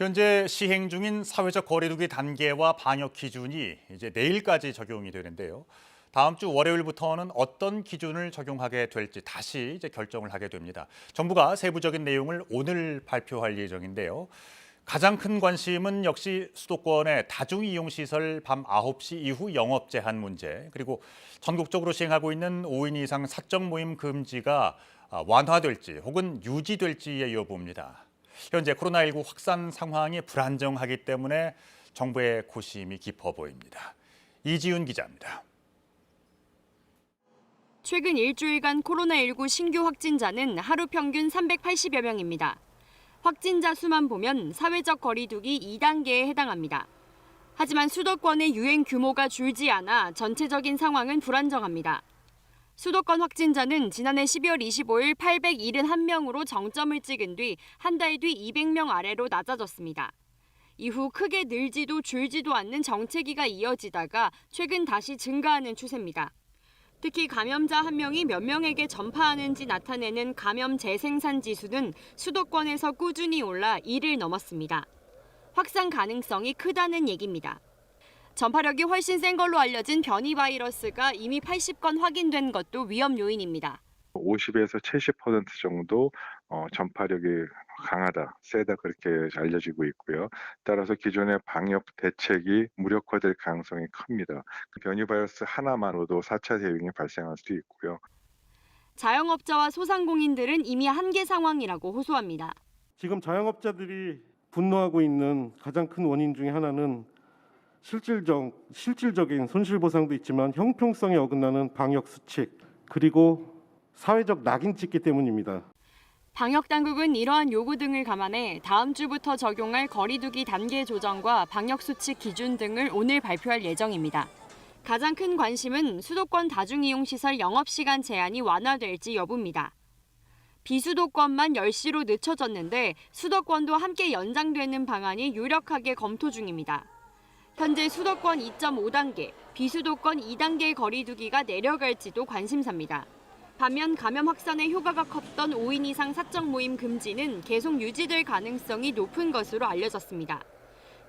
현재 시행 중인 사회적 거리두기 단계와 방역 기준이 이제 내일까지 적용이 되는데요. 다음 주 월요일부터는 어떤 기준을 적용하게 될지 다시 이제 결정을 하게 됩니다. 정부가 세부적인 내용을 오늘 발표할 예정인데요. 가장 큰 관심은 역시 수도권의 다중이용시설 밤 9시 이후 영업 제한 문제, 그리고 전국적으로 시행하고 있는 5인 이상 사적 모임 금지가 완화될지 혹은 유지될지의 여부입니다. 현재 코로나19 확산 상황이 불안정하기 때문에 정부의 고심이 깊어 보입니다. 이지윤 기자입니다. 최근 일주일간 코로나19 신규 확진자는 하루 평균 380여 명입니다. 확진자 수만 보면 사회적 거리두기 2단계에 해당합니다. 하지만 수도권의 유행 규모가 줄지 않아 전체적인 상황은 불안정합니다. 수도권 확진자는 지난해 12월 25일 871명으로 정점을 찍은 뒤 한 달 뒤 200명 아래로 낮아졌습니다. 이후 크게 늘지도 줄지도 않는 정체기가 이어지다가 최근 다시 증가하는 추세입니다. 특히 감염자 한 명이 몇 명에게 전파하는지 나타내는 감염 재생산 지수는 수도권에서 꾸준히 올라 1을 넘었습니다. 확산 가능성이 크다는 얘기입니다. 전파력이 훨씬 센 걸로 알려진 변이 바이러스가 이미 80건 확인된 것도 위험 요인입니다. 50에서 70% 정도 전파력이 강하다, 세다 그렇게 알려지고 있고요. 따라서 기존의 방역 대책이 무력화될 가능성이 큽니다. 변이 바이러스 하나만으로도 4차 대유행이 발생할 수도 있고요. 자영업자와 소상공인들은 이미 한계 상황이라고 호소합니다. 지금 자영업자들이 분노하고 있는 가장 큰 원인 중에 하나는 실질적인 손실보상도 있지만 형평성에 어긋나는 방역 수칙, 그리고 사회적 낙인 찍기 때문입니다. 방역 당국은 이러한 요구 등을 감안해 다음 주부터 적용할 거리두기 단계 조정과 방역 수칙 기준 등을 오늘 발표할 예정입니다. 가장 큰 관심은 수도권 다중이용시설 영업시간 제한이 완화될지 여부입니다. 비수도권만 10시로 늦춰졌는데 수도권도 함께 연장되는 방안이 유력하게 검토 중입니다. 현재 수도권 2.5단계, 비수도권 2단계 거리두기가 내려갈지도 관심사입니다. 반면 감염 확산에 효과가 컸던 5인 이상 사적 모임 금지는 계속 유지될 가능성이 높은 것으로 알려졌습니다.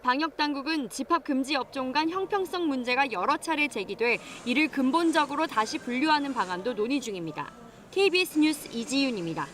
방역 당국은 집합 금지 업종 간 형평성 문제가 여러 차례 제기돼 이를 근본적으로 다시 분류하는 방안도 논의 중입니다. KBS 뉴스 이지윤입니다.